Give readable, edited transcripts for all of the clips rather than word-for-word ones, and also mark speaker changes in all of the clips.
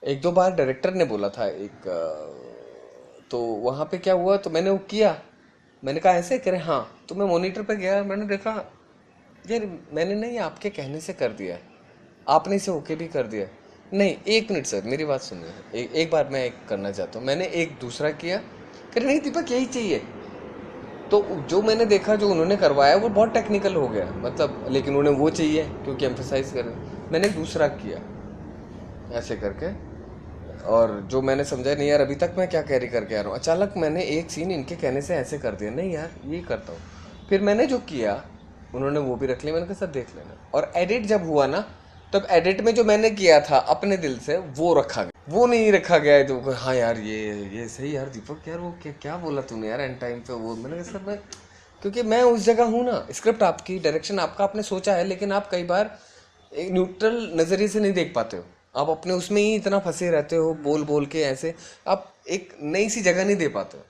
Speaker 1: एक दो बार डायरेक्टर ने बोला था एक तो वहाँ पे क्या हुआ, तो मैंने वो किया। मैंने कहा ऐसे करें, हाँ। तो मैं मॉनिटर पे गया, मैंने देखा यार मैंने नहीं आपके कहने से कर दिया है, आपने इसे ओके भी कर दिया है। नहीं, एक मिनट सर, मेरी बात सुनिए। एक बार मैं एक करना चाहता हूँ। मैंने एक दूसरा किया, कह रहे नहीं दीपक यही चाहिए। तो जो मैंने देखा जो उन्होंने करवाया वो बहुत टेक्निकल हो गया, मतलब, लेकिन उन्हें वो चाहिए क्योंकि एम्फेसाइज करें। मैंने दूसरा किया ऐसे करके, और जो मैंने समझा नहीं यार अभी तक मैं क्या कैरी करके आ रहा हूँ, अचानक मैंने एक सीन इनके कहने से ऐसे कर दिया, नहीं यार ये करता हूँ। फिर मैंने जो किया उन्होंने वो भी रख लिया, मैंने कहा सर देख लेना। और एडिट जब हुआ ना, तब एडिट में जो मैंने किया था अपने दिल से वो रखा गया, वो नहीं रखा गया है। तो हाँ यार ये सही यार दीपक, यार वो क्या बोला तूने यार एंड टाइम पे वो। मैंने कहा सर मैं, क्योंकि मैं उस जगह हूँ ना, स्क्रिप्ट आपकी, डायरेक्शन आपका, आपने सोचा है, लेकिन आप कई बार एक न्यूट्रल नज़रिए से नहीं देख पाते हो। आप अपने उसमें ही इतना फंसे रहते हो, बोल बोल के ऐसे आप एक नई सी जगह नहीं दे पाते हो।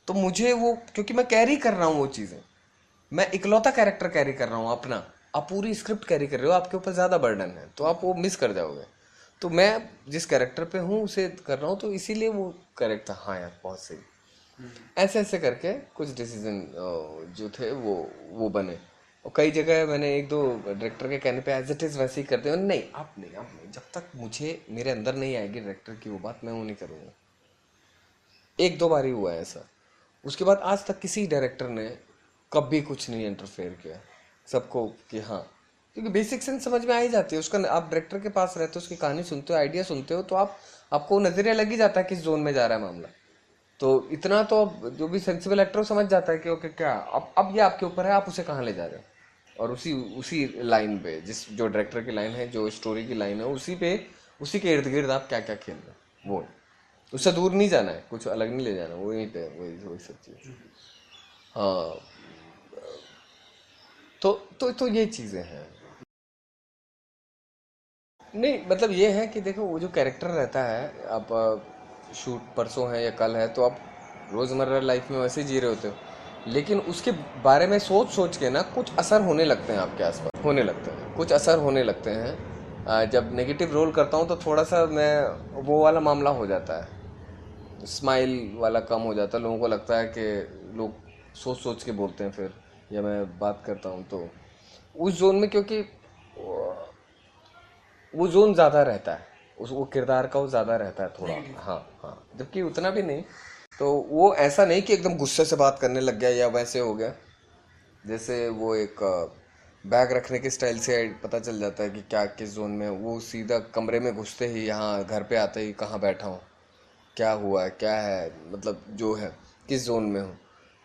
Speaker 1: तो मुझे वो, क्योंकि मैं कैरी कर रहा हूँ वो चीज़ें, मैं इकलौता कैरेक्टर कैरी कर रहा हूँ अपना, आप पूरी स्क्रिप्ट कैरी कर रहे हो, आपके ऊपर ज़्यादा बर्डन है, तो आप वो मिस कर जाओगे। तो मैं जिस कैरेक्टर पे हूँ उसे कर रहा हूँ, तो इसीलिए वो कैरेक्टर, हाँ यार बहुत सही। ऐसे ऐसे करके कुछ डिसीजन जो थे वो बने। और कई जगह मैंने एक दो डायरेक्टर के कहने पे एज इट इज़ वैसे ही करते हैं, नहीं आप नहीं, जब तक मुझे मेरे अंदर नहीं आएगी डायरेक्टर की वो बात, मैं वो नहीं करूँगा। एक दो बार ही हुआ है ऐसा। उसके बाद आज तक किसी डायरेक्टर ने कभी कुछ नहीं इंटरफेयर किया सबको, कि हाँ, क्योंकि बेसिक सेंस समझ में आ ही जाती है उसका। आप डायरेक्टर के पास रहते हो, उसकी कहानी सुनते हो, आइडिया सुनते हो, तो आपको नजरिया लग ही जाता है किस जोन में जा रहा है मामला। तो इतना तो अब जो भी सेंसिबल एक्टर समझ जाता है कि ओके क्या, अब ये आपके ऊपर है, आप उसे कहाँ ले जा रहे हो। और उसी उसी लाइन पे, जिस जो डायरेक्टर की लाइन है, जो स्टोरी की लाइन है, उसी पे, उसी के इर्द गिर्द आप क्या क्या खेल रहे हो, वो उससे दूर नहीं जाना है, कुछ अलग नहीं ले जाना, वहीं पे वही वही सब चीज़। हाँ। तो ये चीज़ें हैं। नहीं मतलब ये है कि देखो वो जो कैरेक्टर रहता है, आप शूट परसों है या कल है, तो आप रोज़मर्रा लाइफ में वैसे जी रहे होते हो, लेकिन उसके बारे में सोच सोच के ना कुछ असर होने लगते हैं आपके आसपास, होने लगते हैं, कुछ असर होने लगते हैं। जब नेगेटिव रोल करता हूँ तो थोड़ा सा मैं वो वाला मामला हो जाता है, स्माइल वाला कम हो जाता है। लोगों को लगता है कि लोग सोच सोच के बोलते हैं फिर, या मैं बात करता हूँ तो उस जोन में, क्योंकि वो जोन ज़्यादा रहता है, उस वो किरदार का वो ज़्यादा रहता है थोड़ा। हाँ हाँ, जबकि उतना भी नहीं। तो वो ऐसा नहीं कि एकदम गुस्से से बात करने लग गया या वैसे हो गया। जैसे वो एक बैग रखने के स्टाइल से पता चल जाता है कि क्या किस जोन में है। वो सीधा कमरे में घुसते ही, यहाँ घर पे आते ही कहाँ बैठा हूँ, क्या हुआ है, क्या है, मतलब जो है किस जोन में हूँ।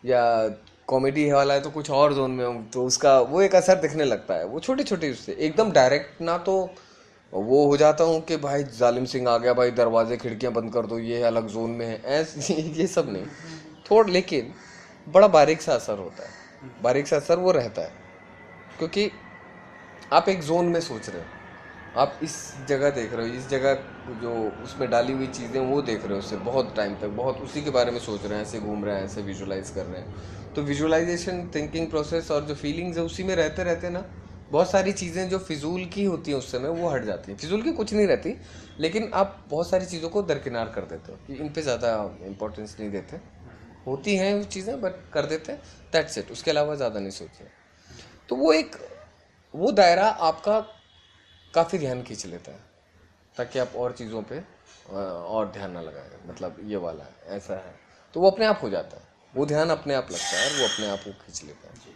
Speaker 1: या कॉमेडी वाला है तो कुछ और जोन में हूँ, तो उसका वो एक असर दिखने लगता है। वो छोटी छोटी उससे एकदम डायरेक्ट ना, तो वो हो जाता हूँ कि भाई जालिम सिंह आ गया, भाई दरवाजे खिड़कियाँ बंद कर दो, ये अलग जोन में है, ऐसे ये सब नहीं। थोड़ा, लेकिन बड़ा बारीक सा असर होता है, बारीक सा असर वो रहता है, क्योंकि आप एक जोन में सोच रहे हो, आप इस जगह देख रहे हो, इस जगह जो उसमें डाली हुई चीज़ें वो देख रहे हो, उससे बहुत टाइम तक बहुत उसी के बारे में सोच रहे हैं, ऐसे घूम रहे हैं, ऐसे विजुलाइज कर रहे हैं। तो विजुलाइजेशन, थिंकिंग प्रोसेस और जो फीलिंग्स है उसी में रहते रहते ना, बहुत सारी चीज़ें जो फिजूल की होती हैं उस समय वो हट जाती हैं। फिजूल की कुछ नहीं रहती, लेकिन आप बहुत सारी चीज़ों को दरकिनार कर देते हो कि इन पे ज़्यादा इंपॉर्टेंस नहीं देते। होती हैं वो चीज़ें बट कर देते हैं, दैट्स इट, उसके अलावा ज़्यादा नहीं सोचते। तो वो दायरा आपका काफ़ी ध्यान खींच लेता है, ताकि आप और चीज़ों पे और ध्यान ना लगाएं, मतलब ये वाला है, ऐसा है। तो वो अपने आप हो जाता है, वो ध्यान अपने आप लगता है और वो अपने आप को खींच लेता है।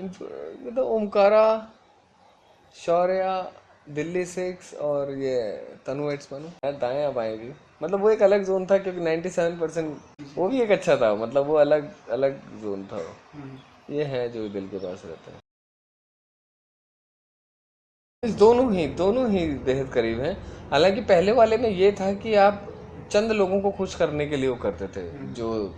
Speaker 1: मतलब ओमकारा, शौर्या, दिल्ली सिक्स और ये तनु एट्स मनु, यार दाएं या बाएं भी, मतलब वो एक अलग जोन था, क्योंकि 97% वो भी एक अच्छा था, मतलब वो अलग अलग जोन था वो। ये है जो दिल के पास रहता है। इस दोनों ही बेहद करीब हैं। हालांकि पहले वाले में ये था कि आप चंद लोगों को खुश करने के लिए वो करते थे, जो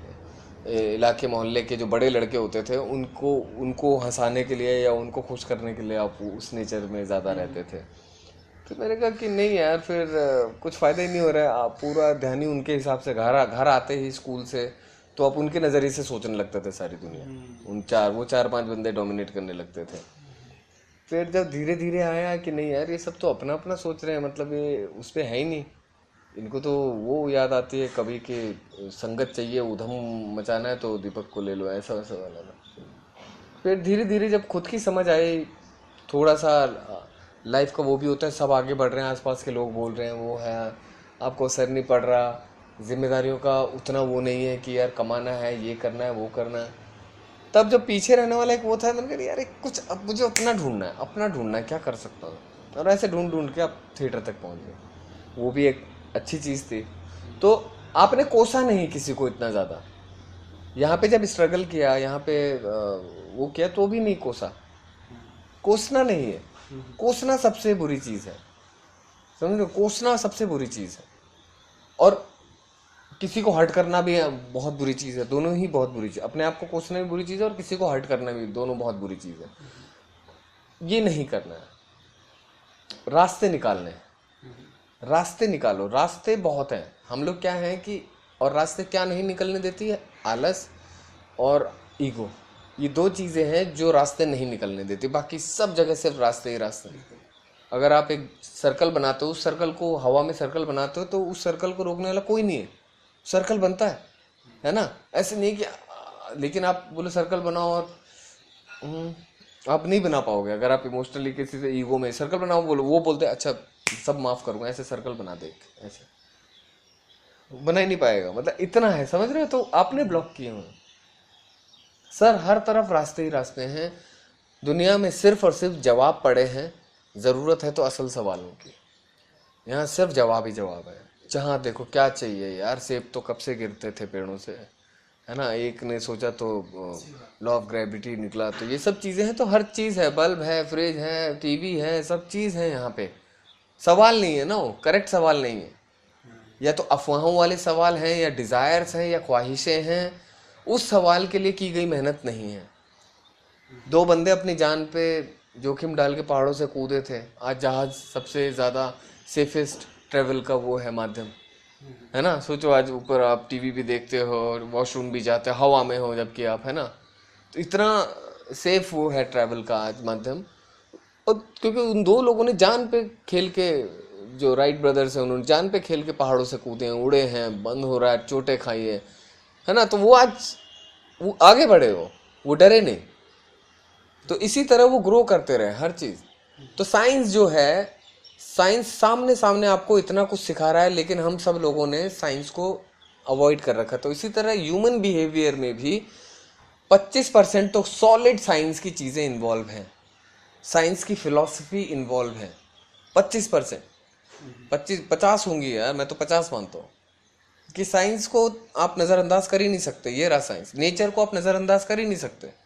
Speaker 1: इलाके मोहल्ले के जो बड़े लड़के होते थे उनको उनको हंसाने के लिए या उनको खुश करने के लिए आप उस नेचर में ज़्यादा रहते थे। तो मैंने कहा कि नहीं यार, फिर कुछ फ़ायदा ही नहीं हो रहा है। आप पूरा ध्यान ही उनके हिसाब से, घर आते ही स्कूल से तो आप उनके नज़रिए से सोचने लगते थे सारी दुनिया। वो चार पांच बंदे डोमिनेट करने लगते थे। फिर जब धीरे धीरे आया कि नहीं यार ये सब तो अपना अपना सोच रहे हैं, मतलब ये उस पर है ही नहीं, इनको तो वो याद आती है कभी कि संगत चाहिए, उधम मचाना है तो दीपक को ले लो, ऐसा वैसा वाला ना। फिर धीरे धीरे जब खुद की समझ आई, थोड़ा सा लाइफ का वो भी होता है, सब आगे बढ़ रहे हैं, आसपास के लोग बोल रहे हैं, वो है, आपको असर नहीं पड़ रहा, जिम्मेदारियों का उतना वो नहीं है कि यार कमाना है, ये करना है, वो करना है। तब जब पीछे रहने वाला एक वो था, मैंने कहा यार एक कुछ अब मुझे अपना ढूंढना है, अपना ढूंढना है, क्या कर सकता हूँ। और ऐसे ढूंढ ढूंढ के आप थिएटर तक पहुँच गए, वो भी एक अच्छी चीज़ थी। तो आपने कोसा नहीं किसी को इतना ज़्यादा, यहाँ पे जब स्ट्रगल किया, यहाँ पे वो किया तो भी नहीं कोसा, कोसना नहीं है, कोसना सबसे बुरी चीज़ है, समझ लो, कोसना सबसे बुरी चीज़ है। और किसी को हर्ट करना भी बहुत बुरी चीज़ है, दोनों ही बहुत बुरी चीज़, अपने आप को कोसना भी बुरी चीज़ है और किसी को हर्ट करना भी, दोनों बहुत बुरी चीज़ है। ये नहीं करना है, रास्ते निकालने हैं, रास्ते निकालो, रास्ते बहुत हैं। हम लोग क्या हैं कि, और रास्ते क्या नहीं निकलने देती है, आलस और ईगो, ये दो चीज़ें हैं जो रास्ते नहीं निकलने देती, बाकी सब जगह सिर्फ रास्ते ही रास्ते। अगर आप एक सर्कल बनाते हो, उस सर्कल को हवा में सर्कल बनाते हो, तो उस सर्कल को रोकने वाला कोई नहीं है, सर्कल बनता है ना। ऐसे नहीं कि लेकिन आप बोलो सर्कल बनाओ और आप नहीं बना पाओगे। अगर आप इमोशनली किसी से ईगो में सर्कल बनाओ, बोलो, वो बोलते हैं अच्छा सब माफ करूंगा, ऐसे सर्कल बना दे, ऐसे बना ही नहीं पाएगा, मतलब इतना है, समझ रहे हो। तो आपने ब्लॉक किए हुए सर, हर तरफ रास्ते ही रास्ते हैं, दुनिया में सिर्फ और सिर्फ जवाब पड़े हैं, ज़रूरत है तो असल सवालों की, यहाँ सिर्फ जवाब ही जवाब है। जहाँ देखो क्या चाहिए यार, सेब तो कब से गिरते थे पेड़ों से, है ना, एक ने सोचा तो लॉ ऑफ ग्रेविटी निकला, तो ये सब चीज़ें हैं, तो हर चीज़ है, बल्ब है, फ्रिज है, टीवी है, सब चीज़ है यहाँ पे। सवाल नहीं है ना, वो करेक्ट सवाल नहीं है, या तो अफवाहों वाले सवाल हैं, या डिज़ायर्स हैं, या ख्वाहिशें हैं, उस सवाल के लिए की गई मेहनत नहीं है। दो बंदे अपनी जान पे जोखिम डाल के पहाड़ों से कूदे थे, आज जहाज सबसे ज़्यादा सेफेस्ट ट्रेवल का वो है माध्यम, है ना। सोचो आज ऊपर आप टीवी भी देखते हो और वॉशरूम भी जाते हो, हवा में हो जबकि आप, है ना, तो इतना सेफ वो है ट्रैवल का आज माध्यम। और क्योंकि उन दो लोगों ने जान पे खेल के, जो राइट ब्रदर्स हैं, उन्होंने जान पे खेल के पहाड़ों से कूदे हैं, उड़े हैं, बंद हो रहा है, चोटें खाई है ना, तो वो आज वो आगे बढ़े, वो डरे नहीं। तो इसी तरह वो ग्रो करते रहे हर चीज़। तो साइंस जो है, साइंस सामने सामने आपको इतना कुछ सिखा रहा है, लेकिन हम सब लोगों ने साइंस को अवॉइड कर रखा। तो इसी तरह ह्यूमन बिहेवियर में भी 25% तो सॉलिड साइंस की चीज़ें इन्वॉल्व हैं, साइंस की फिलॉसफी इन्वॉल्व है। 25%, 50 होंगी यार, मैं तो 50 मानता हूँ कि साइंस को आप नज़रअंदाज कर ही नहीं सकते। ये रहा साइंस, नेचर को आप नज़रअंदाज कर ही नहीं सकते।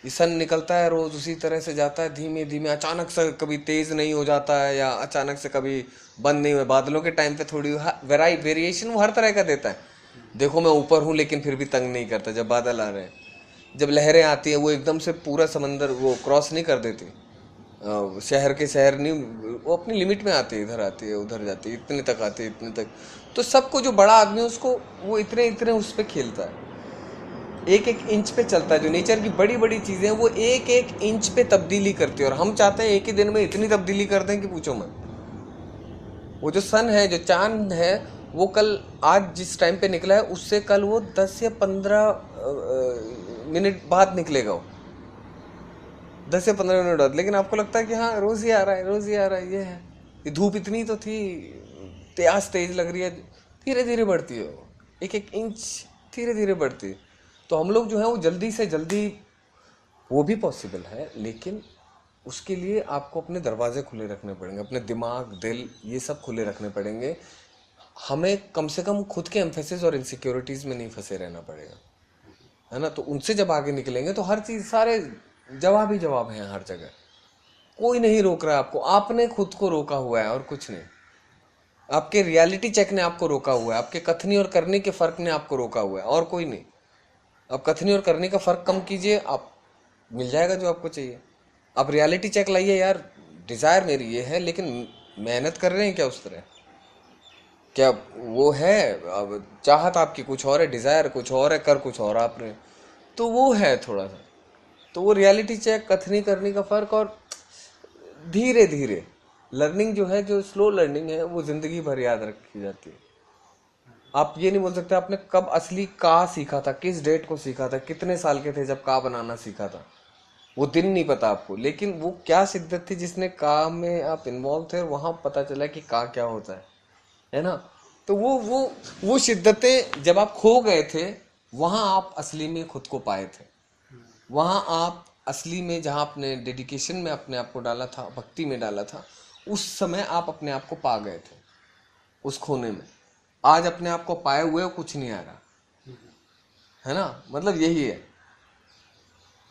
Speaker 1: ये सन निकलता है रोज, उसी तरह से जाता है धीमे धीमे, अचानक से कभी तेज नहीं हो जाता है, या अचानक से कभी बंद नहीं हुआ। बादलों के टाइम पे थोड़ी वेरिएशन वो हर तरह का देता है। देखो मैं ऊपर हूँ लेकिन फिर भी तंग नहीं करता। जब बादल आ रहे हैं, जब लहरें आती हैं, वो एकदम से पूरा समंदर वो क्रॉस नहीं कर देती, शहर के शहर नहीं, वो अपनी लिमिट में आती है, इधर आती है, उधर जाती है, इतने तक आती है, इतने तक। तो सबको, जो बड़ा आदमी है उसको, वो इतने इतने उस पर खेलता है, एक एक इंच पे चलता है। जो नेचर की बड़ी बड़ी चीज़ें हैं वो एक एक इंच पे तब्दीली करती है, और हम चाहते हैं एक ही दिन में इतनी तब्दीली कर दें कि पूछो मत। वो जो सन है, जो चांद है, वो कल आज जिस टाइम पे निकला है उससे कल वो 10 या 15 मिनट बाद निकलेगा, वो 10 या 15 मिनट बाद। लेकिन आपको लगता है कि हाँ रोज़ ही आ रहा है, रोज़ ही आ रहा है। ये है, ये धूप इतनी तो थी, तेज लग रही है, धीरे धीरे बढ़ती है वो, एक एक इंच धीरे धीरे बढ़ती है। तो हम लोग जो है वो जल्दी से जल्दी, वो भी पॉसिबल है, लेकिन उसके लिए आपको अपने दरवाजे खुले रखने पड़ेंगे, अपने दिमाग, दिल, ये सब खुले रखने पड़ेंगे। हमें कम से कम खुद के एम्फेसिस और इनसिक्योरिटीज़ में नहीं फंसे रहना पड़ेगा, है ना। तो उनसे जब आगे निकलेंगे तो हर चीज़, सारे जवाब ही जवाब हैं हर जगह। कोई नहीं रोक रहा है आपको, आपने खुद को रोका हुआ है और कुछ नहीं। आपके रियलिटी चेक ने आपको रोका हुआ है, आपके कथनी और करने के फ़र्क ने आपको रोका हुआ है, और कोई नहीं। अब कथनी और करने का फ़र्क कम कीजिए, आप मिल जाएगा जो आपको चाहिए। आप रियलिटी चेक लाइए, यार डिज़ायर मेरी ये है, लेकिन मेहनत कर रहे हैं क्या उस तरह? क्या वो है? अब चाहत आपकी कुछ और है, डिज़ायर कुछ और है, कर कुछ और आप रहे, तो वो है थोड़ा सा। तो वो रियलिटी चेक, कथनी करने का फ़र्क, और धीरे धीरे लर्निंग जो है, जो स्लो लर्निंग है, वो ज़िंदगी भर याद रखी जाती है। आप ये नहीं बोल सकते आपने कब असली का सीखा था, किस डेट को सीखा था, कितने साल के थे जब का बनाना सीखा था, वो दिन नहीं पता आपको, लेकिन वो क्या शिद्दत थी जिसने का में आप इन्वॉल्व थे, और वहां पता चला कि का क्या होता है ना। तो वो शिद्दतें जब आप खो गए थे, वहां आप असली में खुद को पाए थे। वहां आप असली में, जहां आपने डेडिकेशन में अपने आप को डाला था, भक्ति में डाला था, उस समय आप अपने आप को पा गए थे उस खोने में। आज अपने आप को पाए हुए कुछ नहीं आ रहा है ना, मतलब यही है।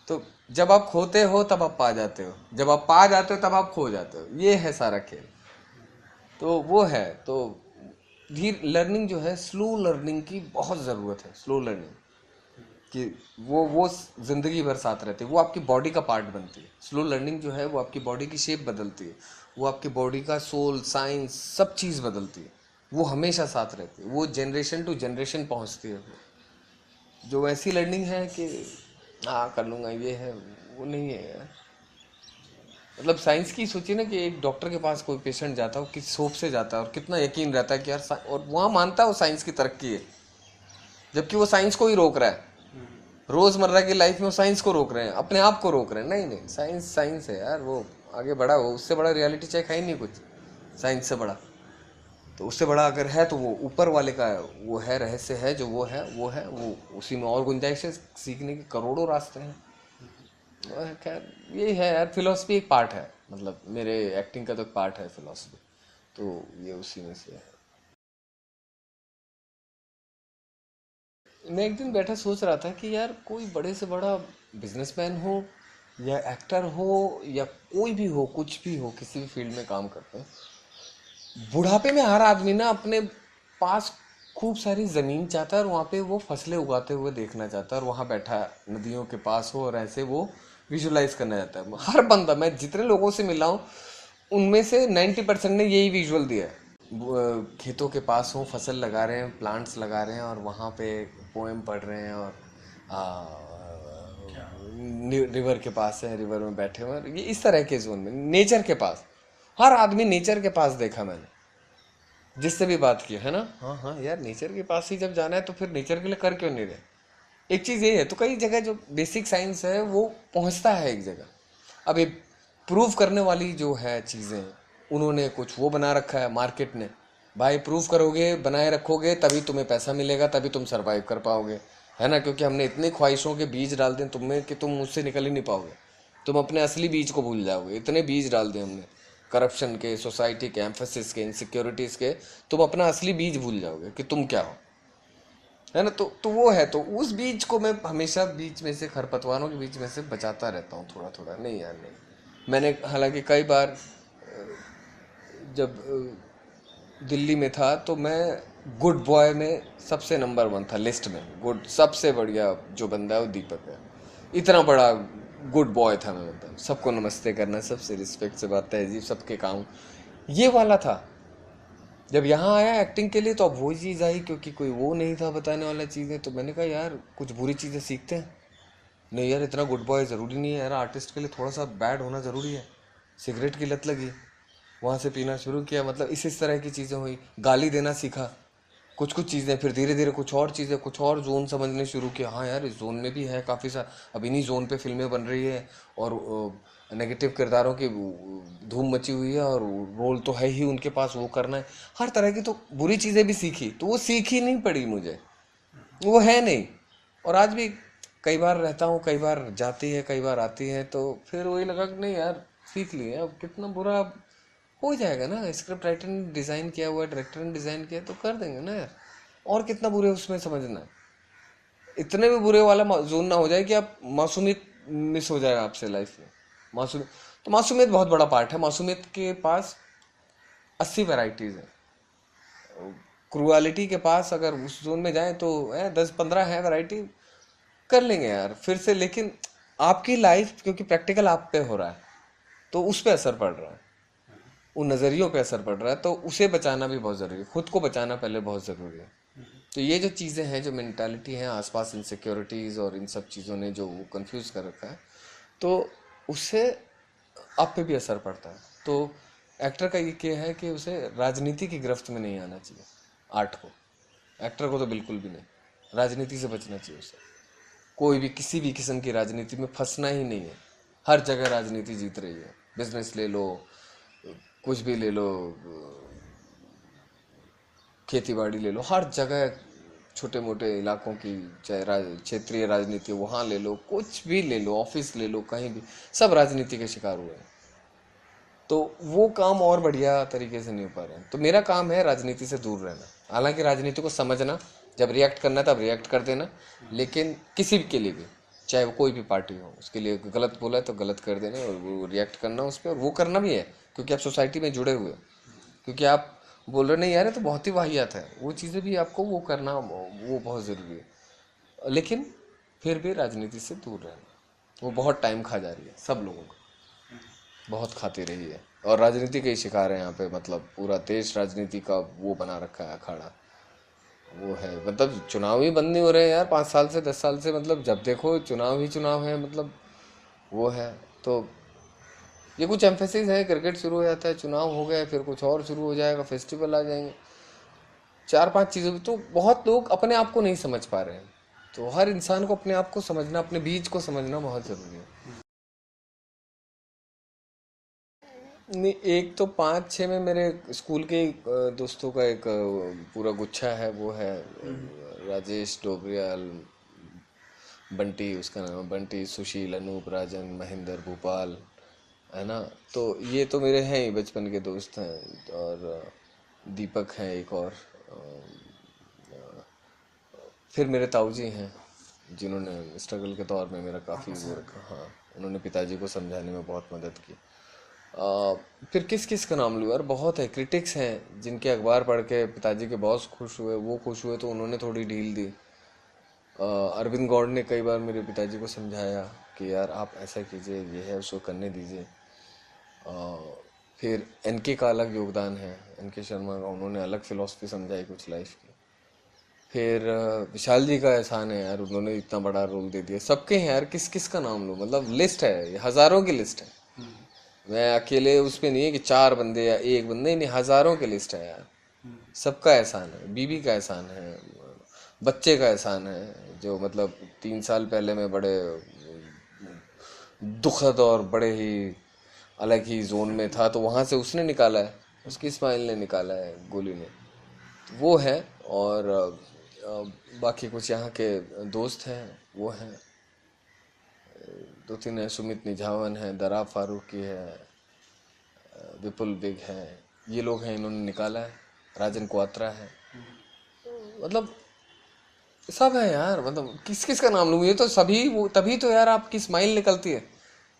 Speaker 1: तो जब आप खोते हो तब आप पा जाते हो, जब आप पा जाते हो तब आप खो जाते हो, ये है सारा खेल। तो वो है, तो धीर लर्निंग जो है, स्लो लर्निंग की बहुत ज़रूरत है। स्लो लर्निंग कि वो जिंदगी भर साथ रहती है, वो आपकी बॉडी का पार्ट बनती है। स्लो लर्निंग जो है वो आपकी बॉडी की शेप बदलती है, वो आपकी बॉडी का सोल, साइंस, सब चीज़ बदलती है। वो हमेशा साथ रहती है, वो जनरेशन टू जनरेशन पहुंचती है। जो वैसी लर्निंग है कि हाँ कर लूँगा, ये है, वो नहीं है यार। मतलब साइंस की सोचिए ना कि एक डॉक्टर के पास कोई पेशेंट जाता है, वो किस होप से जाता है और कितना यकीन रहता है कि यार और वहाँ मानता है वो साइंस की तरक्की है, जबकि वो साइंस को ही रोक रहा है। रोजमर्रा की लाइफ में वो साइंस को रोक रहे हैं, अपने आप को रोक रहे हैं। नहीं नहीं, साइंस साइंस है यार, वो आगे बढ़ा, वो उससे बड़ा रियलिटी चेक है ही नहीं कुछ साइंस से बड़ा। तो उससे बड़ा अगर है तो वो ऊपर वाले का वो है, रहस्य है, जो वो है वो उसी में और गुंजाइश है, सीखने के करोड़ों रास्ते हैं। खैर यही है यार, फिलोसफी एक पार्ट है, मतलब मेरे एक्टिंग का तो एक पार्ट है फिलोसफी, तो ये उसी में से है। मैं एक दिन बैठा सोच रहा था कि यार कोई बड़े से बड़ा बिजनेसमैन हो या एक्टर हो या कोई भी हो, कुछ भी हो, किसी भी फील्ड में काम करते हैं, बुढ़ापे में हर आदमी ना अपने पास खूब सारी ज़मीन चाहता है और वहाँ पे वो फसलें उगाते हुए देखना चाहता है, और वहाँ बैठा नदियों के पास हो और ऐसे वो विजुलाइज करना चाहता है। हर बंदा, मैं जितने लोगों से मिला हूँ उनमें से 90% ने यही विजुअल दिया है। खेतों के पास हो, फसल लगा रहे हैं, प्लांट्स लगा रहे हैं, और वहाँ पे पोएम पढ़ रहे हैं, और रिवर के पास है, रिवर में बैठे हुए हैं, ये इस तरह के जोन में नेचर के पास। हर आदमी नेचर के पास देखा मैंने, जिससे भी बात की है ना। हाँ हाँ यार, नेचर के पास ही जब जाना है तो फिर नेचर के लिए कर क्यों नहीं रहे। एक चीज़ ये है, तो कई जगह जो बेसिक साइंस है वो पहुंचता है एक जगह। अब ये प्रूव करने वाली जो है चीज़ें, उन्होंने कुछ वो बना रखा है मार्केट ने, भाई प्रूव करोगे, बनाए रखोगे, तभी तुम्हें पैसा मिलेगा, तभी तुम सरवाइव कर पाओगे, है ना। क्योंकि हमने इतनी ख्वाहिशों के बीज डाल दिए तुम में कि तुम मुझसे निकल ही नहीं पाओगे, तुम अपने असली बीज को भूल जाओगे। इतने बीज डाल दिए हमने, करप्शन के, सोसाइटी के, एम्फेसिस के, इनसिक्योरिटीज़ के, तुम अपना असली बीज भूल जाओगे कि तुम क्या हो, है ना। तो वो है, तो उस बीज को मैं हमेशा बीच में से, खरपतवारों के बीच में से बचाता रहता हूँ थोड़ा थोड़ा। नहीं यार नहीं, मैंने हालांकि कई बार जब दिल्ली में था तो मैं गुड बॉय में सबसे नंबर 1 था लिस्ट में। गुड, सबसे बढ़िया जो बंदा है वो दीपक है, इतना बड़ा गुड बॉय था मैं, मतलब सबको नमस्ते करना, सबसे रिस्पेक्ट से बात, तहजीब, सबके काम, ये वाला था। जब यहाँ आया एक्टिंग के लिए तो अब वही चीज़ आई, क्योंकि कोई वो नहीं था बताने वाला चीज़ें, तो मैंने कहा यार कुछ बुरी चीज़ें सीखते हैं। नहीं यार, इतना गुड बॉय ज़रूरी नहीं है यार, आर्टिस्ट के लिए थोड़ा सा बैड होना ज़रूरी है। सिगरेट की लत लगी, वहाँ से पीना शुरू किया, मतलब इस तरह की चीज़ें हुई, गाली देना सीखा, कुछ कुछ चीज़ें, फिर धीरे धीरे कुछ और चीज़ें, कुछ और जोन समझने शुरू किया। हाँ यार, इस जोन में भी है काफ़ी सा, अब इन्हीं जोन पे फिल्में बन रही है, और नेगेटिव किरदारों की धूम मची हुई है, और रोल तो है ही उनके पास, वो करना है हर तरह की। तो बुरी चीज़ें भी सीखी, तो वो सीखी नहीं पड़ी मुझे, वो है नहीं। और आज भी कई बार रहता हूँ, कई बार जाती है, कई बार आती है, तो फिर वही लगा कि नहीं यार, सीख लिए, अब कितना बुरा हो जाएगा ना। स्क्रिप्ट राइटर ने डिज़ाइन किया हुआ है, डायरेक्टर ने डिज़ाइन किया, तो कर देंगे ना यार, और कितना बुरे उसमें समझना है। इतने भी बुरे वाला जोन ना हो जाए कि आप मासूमियत मिस हो जाएगा आपसे लाइफ में। मासूमियत, तो मासूमियत बहुत बड़ा पार्ट है। मासूमियत के पास 80 वैरायटीज़ हैं, क्रुअलिटी के पास अगर उस जोन में जाए तो 10-15 है वैरायटी, कर लेंगे यार फिर से। लेकिन आपकी लाइफ, क्योंकि प्रैक्टिकल आप पे हो रहा है, तो उस पर असर पड़ रहा है, उन नज़रियों पे असर पड़ रहा है, तो उसे बचाना भी बहुत ज़रूरी है, खुद को बचाना पहले बहुत ज़रूरी है। तो ये जो चीज़ें हैं, जो मेंटालिटी है आसपास, इनसिक्योरिटीज़ और इन सब चीज़ों ने जो कंफ्यूज कर रखा है, तो उससे आप पे भी असर पड़ता है। तो एक्टर का ये है कि उसे राजनीति की गिरफ्त में नहीं आना चाहिए। आर्ट को, एक्टर को तो बिल्कुल भी नहीं, राजनीति से बचना चाहिए उसे। कोई भी किसी भी किस्म की राजनीति में फंसना ही नहीं है। हर जगह राजनीति जीत रही है। बिजनेस ले लो, कुछ भी ले लो, खेती बाड़ी ले लो, हर जगह छोटे मोटे इलाकों की, चाहे क्षेत्रीय राजनीति वहाँ ले लो, कुछ भी ले लो, ऑफिस ले लो, कहीं भी, सब राजनीति के शिकार हुए हैं। तो वो काम और बढ़िया तरीके से नहीं हो पा रहे हैं। तो मेरा काम है राजनीति से दूर रहना। हालांकि राजनीति को समझना, जब रिएक्ट करना है तब रिएक्ट कर देना, लेकिन किसी के लिए भी, चाहे वो कोई भी पार्टी हो, उसके लिए गलत बोला है तो गलत कर देना और वो रिएक्ट करना उस पर, और वो करना भी है क्योंकि आप सोसाइटी में जुड़े हुए हो। क्योंकि आप बोल रहे नहीं यार, तो बहुत ही वाहियात है, वो चीज़ें भी आपको वो करना, वो बहुत ज़रूरी है। लेकिन फिर भी राजनीति से दूर रहना, वो बहुत टाइम खा जा रही है, सब लोगों को बहुत खाती रही है। और राजनीति के ही शिकार है यहाँ पे, मतलब पूरा देश राजनीति का वो बना रखा है अखाड़ा। वो है, मतलब चुनाव ही बंद नहीं हो रहे हैं यार, 5 साल से 10 साल से, मतलब जब देखो चुनाव ही चुनाव है, मतलब वो है। तो ये कुछ एम्फेसिस है, क्रिकेट शुरू हो जाता है, चुनाव हो गए, फिर कुछ और शुरू हो जाएगा, फेस्टिवल आ जाएंगे, 4-5 चीज़ों। तो बहुत लोग अपने आप को नहीं समझ पा रहे हैं। तो हर इंसान को अपने आप को समझना, अपने बीज को समझना बहुत ज़रूरी है। नहीं, एक तो 5-6 में मेरे स्कूल के दोस्तों का एक पूरा गुच्छा है, वो है राजेश डोबरियाल, बंटी उसका नाम है, बंटी, सुशील, अनूप, राजन, महेंद्र, भोपाल, है ना। तो ये तो मेरे हैं ही, बचपन के दोस्त हैं। और दीपक हैं एक और, फिर मेरे ताऊ जी हैं जिन्होंने स्ट्रगल के दौर में मेरा काफ़ी वो रखा। हाँ, उन्होंने पिताजी को समझाने में बहुत मदद की। फिर किस किस का नाम लूँ यार, बहुत है। क्रिटिक्स हैं जिनके अखबार पढ़ के पिताजी के बॉस खुश हुए, वो खुश हुए तो उन्होंने थोड़ी ढील दी। अरविंद गौड़ ने कई बार मेरे पिताजी को समझाया कि यार आप ऐसा कीजिए, ये है, उसको करने दीजिए। फिर एनके का अलग योगदान है, एनके शर्मा का, उन्होंने अलग फिलॉसफी समझाई कुछ लाइफ की। फिर विशाल जी का एहसान है यार, उन्होंने इतना बड़ा रोल दे दिया। सबके हैं यार, किस किस का नाम लूँ, मतलब लिस्ट है, ये हज़ारों की लिस्ट है। मैं अकेले उस पे नहीं है कि 4 बंदे या एक बंदे, नहीं, हज़ारों की लिस्ट है यार। सबका एहसान है, बीबी का एहसान है, बच्चे का एहसान है, जो मतलब 3 साल पहले मैं बड़े दुखद और बड़े ही अलग ही जोन में था, तो वहाँ से उसने निकाला है, उसकी स्माइल ने निकाला है, गोली ने। तो वो है। और बाकी कुछ यहाँ के दोस्त हैं, वो हैं 2-3 हैं, सुमित निझावन है, दरा फारूकी है, विपुल बिग है, ये लोग हैं, इन्होंने निकाला है। राजन क्वात्रा है, मतलब सब है यार। मतलब किस किस का नाम लूँ, ये तो सभी, वो तभी तो यार आपकी स्माइल निकलती है,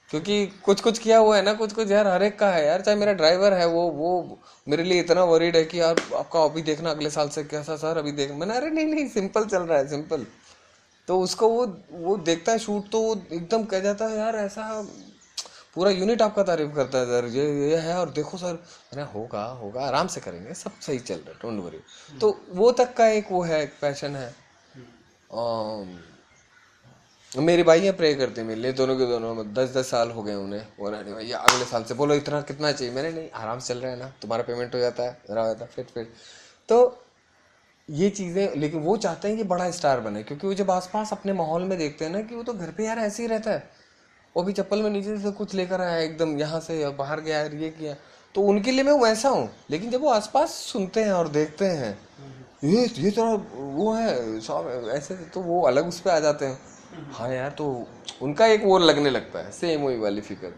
Speaker 1: क्योंकि कुछ कुछ किया हुआ है ना, कुछ कुछ यार हर एक का है यार। चाहे मेरा ड्राइवर है, वो मेरे लिए इतना वरीड है कि यार आपका अभी देखना अगले साल से कैसा सर, अभी देख, मैंने अरे नहीं नहीं, सिंपल चल रहा है, सिंपल। तो उसको वो देखता है शूट, तो वो एकदम कह जाता है यार ऐसा, पूरा यूनिट आपका तारीफ करता है सर, ये है, और देखो सर, अरे होगा होगा, आराम से करेंगे, सब सही चल रहा है, डोंट वरी। तो वो तक का एक वो है, एक पैशन है। मेरे भाई हैं, प्रे करते हैं मेरे लिए, दोनों के दोनों, 10-10 साल हो गए उन्हें, बोला नहीं भैया अगले साल से बोलो इतना कितना चाहिए, मैंने नहीं, आराम से चल रहा है ना, तुम्हारा पेमेंट हो जाता है, मेरा हो जाता है, फिर तो ये चीज़ें। लेकिन वो चाहते हैं कि बड़ा स्टार बने, क्योंकि वो जब आसपास अपने माहौल में देखते हैं ना कि वो तो घर पे यार ऐसे ही रहता है, वो भी चप्पल में नीचे से कुछ लेकर आया एकदम यहाँ से, या बाहर गया यार, ये किया, तो उनके लिए मैं वैसा हूँ। लेकिन जब वो आसपास सुनते हैं और देखते हैं ये तो वो है सब ऐसे, तो वो अलग उस पर आ जाते हैं। हाँ यार, तो उनका एक वो लगने लगता है, सेम वही वाली फिक्र।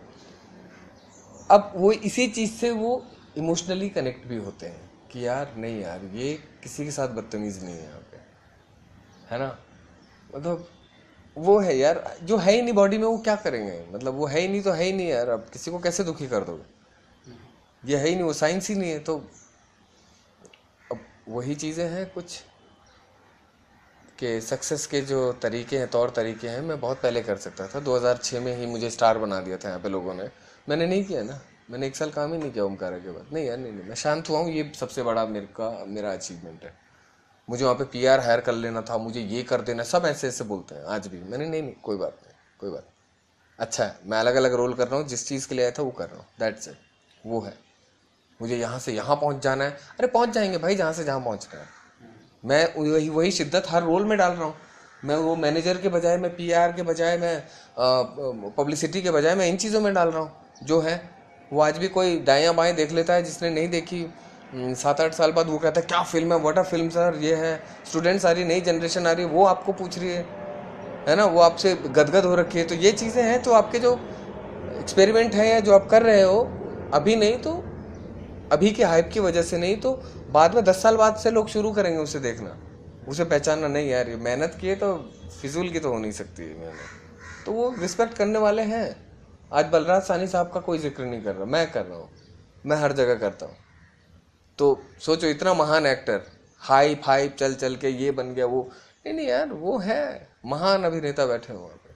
Speaker 1: अब वो इसी चीज़ से वो इमोशनली कनेक्ट भी होते हैं कि यार नहीं यार, ये किसी के साथ बदतमीज़ नहीं है यहाँ पे, है ना। मतलब वो है यार, जो है ही नहीं बॉडी में, वो क्या करेंगे, मतलब वो है ही नहीं तो है ही नहीं यार, अब किसी को कैसे दुखी कर दोगे, ये है ही नहीं, वो साइंस ही नहीं है। तो अब वही चीज़ें हैं कुछ, कि सक्सेस के जो तरीके हैं, तौर तरीके हैं, मैं बहुत पहले कर सकता था। 2006 में ही मुझे स्टार बना दिया था यहाँ पे लोगों ने, मैंने नहीं किया ना, मैंने 1 साल काम ही नहीं किया ओमकारा के बाद। नहीं यार, नहीं नहीं, मैं शांत हुआ हूँ, ये सबसे बड़ा मेरा अचीवमेंट है। मुझे वहाँ पे पीआर हायर कर लेना था, मुझे ये कर देना, सब ऐसे ऐसे बोलते हैं आज भी। मैंने नहीं नहीं, कोई बात नहीं, कोई बात नहीं। अच्छा है, मैं अलग अलग रोल कर रहा हूँ, जिस चीज़ के लिए आया था वो कर रहा हूँ, दैट्स इट। वो है, मुझे यहाँ से यहाँ पहुँच जाना है, अरे पहुँच जाएंगे भाई जहाँ से जहाँ पहुँचना है। मैं वही वही शिद्दत हर रोल में डाल रहा हूँ। मैं वो मैनेजर के बजाय, मैं पीआर के बजाय, मैं पब्लिसिटी के बजाय मैं इन चीज़ों में डाल रहा हूँ जो है। वो आज भी कोई दायां बाएं देख लेता है जिसने नहीं देखी, 7-8 साल बाद वो कहता है क्या फिल्म है, व्हाट अ फिल्म सर, ये है। स्टूडेंट्स आ रही, नई जनरेशन आ रही है, वो आपको पूछ रही है ना, वो आपसे गदगद हो रखी है। तो ये चीज़ें हैं, तो आपके जो एक्सपेरिमेंट है या जो आप कर रहे हो, अभी नहीं तो अभी के हाइप की वजह से नहीं तो बाद में 10 साल बाद से लोग शुरू करेंगे उसे देखना, उसे पहचानना। नहीं यार, ये मेहनत की है तो फिजूल की तो हो नहीं सकती है मेहनत। तो वो रिस्पेक्ट करने वाले हैं। आज बलराज साहनी साहब का कोई जिक्र नहीं कर रहा, मैं कर रहा हूँ, मैं हर जगह करता हूँ। तो सोचो, इतना महान एक्टर, हाइप हाइप चल चल के ये बन गया वो, नहीं नहीं यार, वो है महान अभिनेता बैठे हुए वहाँ पे।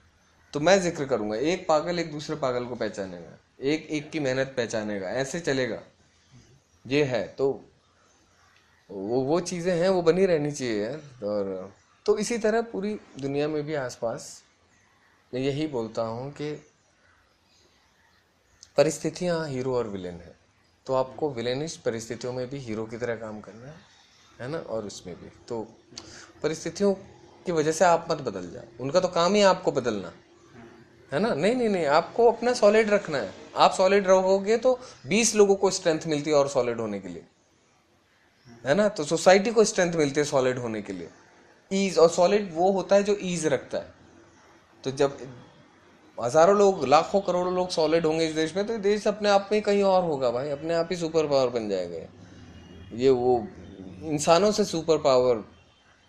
Speaker 1: तो मैं जिक्र करूंगा, एक पागल एक दूसरे पागल को पहचानेगा, एक एक की मेहनत पहचानेगा, ऐसे चलेगा। ये है, तो वो चीज़ें हैं, वो बनी रहनी चाहिए यार। और तो इसी तरह पूरी दुनिया में भी आसपास मैं यही बोलता हूँ कि परिस्थितियाँ हीरो और विलेन है, तो आपको विलेनिश परिस्थितियों में भी हीरो की तरह काम करना है ना। और उसमें भी तो परिस्थितियों की वजह से आप मत बदल जाओ, उनका तो काम ही आपको बदलना है ना। नहीं नहीं नहीं, आपको अपना सॉलिड रखना है। आप सॉलिड रहोगे तो 20 लोगों को स्ट्रेंथ मिलती है और सॉलिड होने के लिए, है ना। तो सोसाइटी को स्ट्रेंथ मिलती है सॉलिड होने के लिए। ईज, और सॉलिड वो होता है जो ईज रखता है। तो जब हजारों लोग, लाखों करोड़ों लोग सॉलिड होंगे इस देश में, तो देश अपने आप में कहीं और होगा भाई, अपने आप ही सुपर पावर बन जाएगा। ये वो इंसानों से सुपर पावर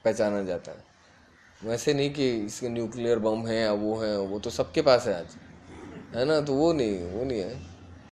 Speaker 1: पहचाना जाता है, वैसे नहीं कि इसके न्यूक्लियर बम है या वो है, वो तो सबके पास है आज, है ना। तो वो नहीं है।